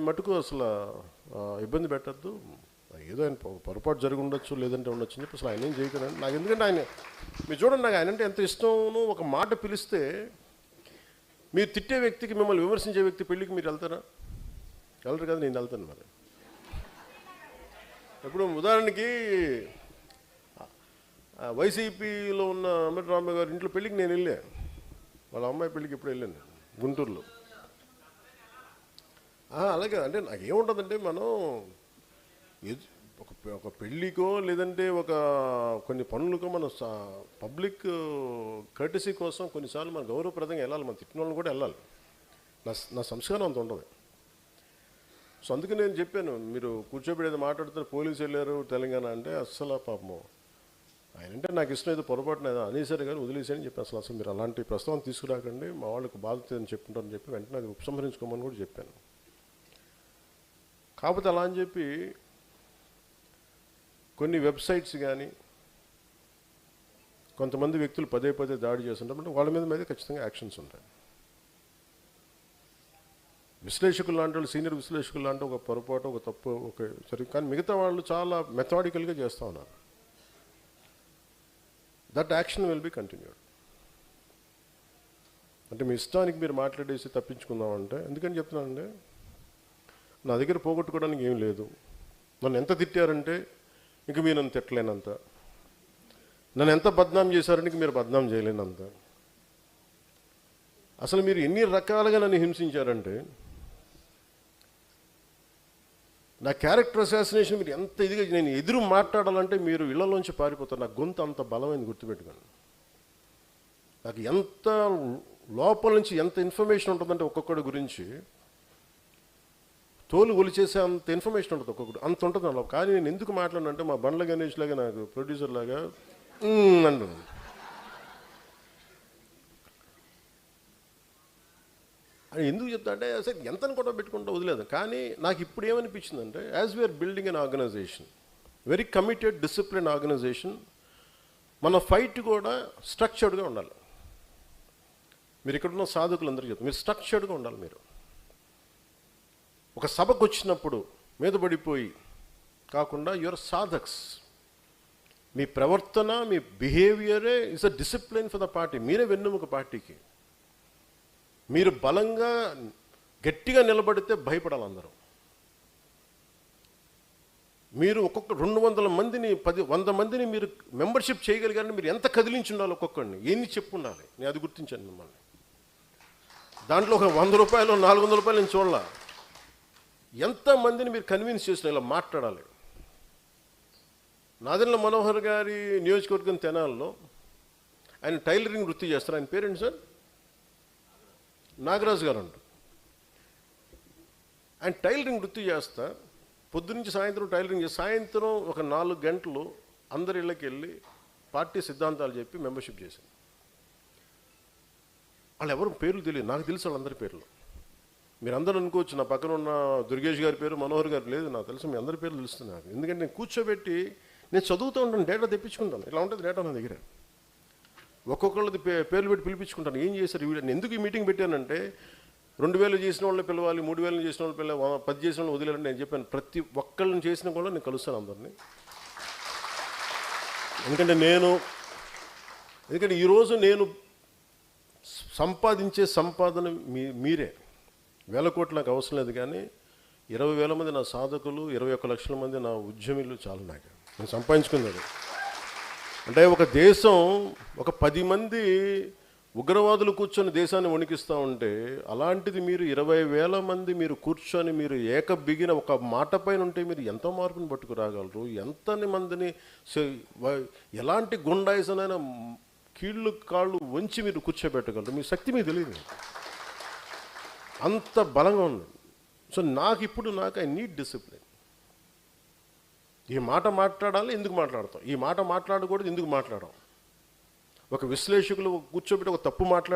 మటుకు అసలు ఇబ్బంది పెట్టద్దు. ఏదో ఆయన పొరపాటు జరిగి ఉండొచ్చు, లేదంటే ఉండొచ్చు అని చెప్పి అసలు ఆయన ఏం చేయకూడదు నాకు. ఎందుకంటే ఆయన మీరు చూడండి, నాకు ఆయన అంటే ఎంత ఇష్టమో. ఒక మాట పిలిస్తే మీరు తిట్టే వ్యక్తికి, మిమ్మల్ని విమర్శించే వ్యక్తి పెళ్ళికి మీరు వెళ్తారా? వెళ్ళరు కదా. నేను వెళ్తాను. మరి ఇప్పుడు ఉదాహరణకి వైసీపీలో ఉన్న అంబటి గారి ఇంట్లో పెళ్ళికి నేను వెళ్ళా. వాళ్ళ అమ్మాయి పెళ్ళికి ఇప్పుడు వెళ్ళాను గుంటూరులో. అలాగే అంటే నాకేముంటుందంటే, మనం ఒక పెళ్ళికో లేదంటే కొన్ని పనులకో మనం పబ్లిక్ కర్టసీ కోసం కొన్నిసార్లు మన గౌరవప్రదంగా వెళ్ళాలి. మన తిట్టిన వాళ్ళని కూడా వెళ్ళాలి. నా సంస్కారం అంత ఉండదు. సో అందుకే నేను చెప్పాను, మీరు కూర్చోబెట్టేది మాట్లాడుతున్నారు, పోలీసు వెళ్ళారు తెలంగాణ అంటే అస్సలు పాపము ఆయన అంటే నాకు ఇష్టం, ఏదో పొరపాటున ఏదో అనేసారు కానీ వదిలేసారని చెప్పి అసలు మీరు అలాంటి ప్రస్తావన తీసుకురాకండి, మా వాళ్ళకి బాధ్యత అని చెప్పుకుంటారని చెప్పి వెంటనే అది ఉపసంహరించుకోమని కూడా చెప్పాను. కాకపోతే అలా అని చెప్పి కొన్ని వెబ్సైట్స్ కానీ కొంతమంది వ్యక్తులు పదే పదే దాడి చేస్తుంటారు. వాళ్ళ మీద ఖచ్చితంగా యాక్షన్స్ ఉంటాయి. విశ్లేషకులు లాంటి వాళ్ళు, సీనియర్ విశ్లేషకులు లాంటి ఒక పొరపాటు, ఒక తప్పు జరిగింది. కానీ మిగతా వాళ్ళు చాలా మెథాడికల్గా చేస్తూ ఉన్నారు. That action will be continued. అంటే మీ ఇష్టానికి మీరు మాట్లాడేసి తప్పించుకుందామంటే, ఎందుకని చెప్తున్నానంటే, నా దగ్గర పోగొట్టుకోవడానికి ఏం లేదు. నన్ను ఎంత తిట్టారంటే ఇంక మీరు నన్ను తిట్టలేనంత, నన్ను ఎంత బద్నాం చేశారంటే ఇంక మీరు బద్నాం చేయలేనంత, అసలు మీరు ఎన్ని రకాలుగా నన్ను హింసించారంటే, నా క్యారెక్టర్ అసాసినేషన్ మీరు ఎంత ఇదిగా నేను ఎదురు మాట్లాడాలంటే మీరు ఇళ్లలోంచి పారిపోతారు. నా గొంతు అంత బలమైంది, గుర్తుపెట్టుకోండి. నాకు ఎంత లోపల నుంచి ఎంత ఇన్ఫర్మేషన్ ఉంటుందంటే ఒక్కొక్కడి గురించి తోలు ఒలిచేసే అంత ఇన్ఫర్మేషన్ ఉంటుంది ఒక్కొక్కటి, అంత ఉంటుంది అలా. కానీ నేను ఎందుకు మాట్లాడినంటే, మా బండ్ల గణేష్ లాగా నాకు ప్రొడ్యూసర్ లాగా అంటున్నాను. అని ఎందుకు చెప్తా అంటే, అసలు ఎంతని కూడా పెట్టుకుంటూ వదిలేదు. కానీ నాకు ఇప్పుడు ఏమనిపించిందంటే, as we're building an organisation, very committed discipline organisation, మన ఫైట్ కూడా స్ట్రక్చర్డ్గా ఉండాలి. మీరు ఇక్కడున్న సాధకులందరూ చెప్తారు, మీరు స్ట్రక్చర్డ్గా ఉండాలి. మీరు ఒక సభకు వచ్చినప్పుడు మీద పడిపోయి కాకుండా యువర్ సాధక్స్, మీ ప్రవర్తన, మీ బిహేవియరే is a discipline for the party. మీరే వెన్నెముక పార్టీకి. మీరు బలంగా గట్టిగా నిలబడితే భయపడాలి అందరూ. మీరు ఒక్కొక్క 200 మందిని 100 మందిని మీరు మెంబర్షిప్ చేయగలిగారని మీరు ఎంత కదిలించి ఉండాలి, ఒక్కొక్కడిని ఎన్ని చెప్పు ఉండాలి. నేను అది గుర్తించాను మిమ్మల్ని. దాంట్లో ఒక 100 రూపాయలు 400 రూపాయలు నేను చూడాల. ఎంతమందిని మీరు కన్విన్స్ చేసిన ఇలా మాట్లాడాలి. నాదెండ్ల మనోహర్ గారి నియోజకవర్గం తెనాల్లో ఆయన టైలరింగ్ వృత్తి చేస్తారు. ఆయన పేరేంటి సార్? నాగరాజు గారు అంట. ఆయన టైలరింగ్ వృత్తి చేస్తా పొద్దునుంచి సాయంత్రం టైలరింగ్ చేసి, సాయంత్రం ఒక 4 గంటలు అందరి ఇళ్ళకి వెళ్ళి పార్టీ సిద్ధాంతాలు చెప్పి మెంబర్షిప్ చేశాను. వాళ్ళు ఎవరు పేర్లు తెలియదు, నాకు తెలుసు వాళ్ళందరి పేర్లు. మీరు అందరూ అనుకోవచ్చు నా పక్కన ఉన్న దుర్గేష్ గారి పేరు, మనోహర్ గారు లేదు, నాకు తెలుసు. మీ అందరి పేర్లు తెలుస్తుంది నాకు. ఎందుకంటే నేను కూర్చోబెట్టి నేను చదువుతూ ఉంటాను, డేటా తెప్పించుకుంటాను. ఇలా ఉంటుంది డేటా నా దగ్గర. ఒక్కొక్కళ్ళది పేర్లు పెట్టి పిలిపించుకుంటాను. ఏం చేశారు వీళ్ళు, ఎందుకు ఈ మీటింగ్ పెట్టానంటే, 2000 చేసిన వాళ్ళని పిలవాలి, 3000 చేసిన వాళ్ళు పిలవాలి, 10 చేసిన వాళ్ళు వదిలేరని నేను చెప్పాను. ప్రతి ఒక్కళ్ళని చేసిన కూడా నేను కలుస్తాను అందరినీ. ఎందుకంటే ఈరోజు నేను సంపాదించే సంపాదన మీరే. 1000 కోట్లు నాకు అవసరం లేదు. కానీ 20,000 మంది నా సాధకులు, 21 లక్షల మంది నా ఉద్యమిలు చాలు నాకు. నేను సంపాదించుకున్నది అంటే, ఒక దేశం ఒక 10 మంది ఉగ్రవాదులు కూర్చొని దేశాన్ని వణికిస్తూ ఉంటే, అలాంటిది మీరు 20,000 మంది మీరు కూర్చొని మీరు బిగిన ఒక మాట పైన ఉంటే మీరు ఎంత మార్పుని పట్టుకురాగలరు? ఎంతని మందిని ఎలాంటి గుండాయిసనైనా కీళ్ళు కాళ్ళు వంచి మీరు కూర్చోబెట్టగలరు? మీ శక్తి మీకు తెలియదు, అంత బలంగా ఉంది. సో నాకు ఐ నీడ్ డిసిప్లిన్. ఈ మాట మాట్లాడాలి, ఎందుకు మాట్లాడతాం? ఈ మాట మాట్లాడకూడదు, ఎందుకు మాట్లాడడం? ఒక విశ్లేషకులు కూర్చోబెట్టి ఒక తప్పు మాట్లాడి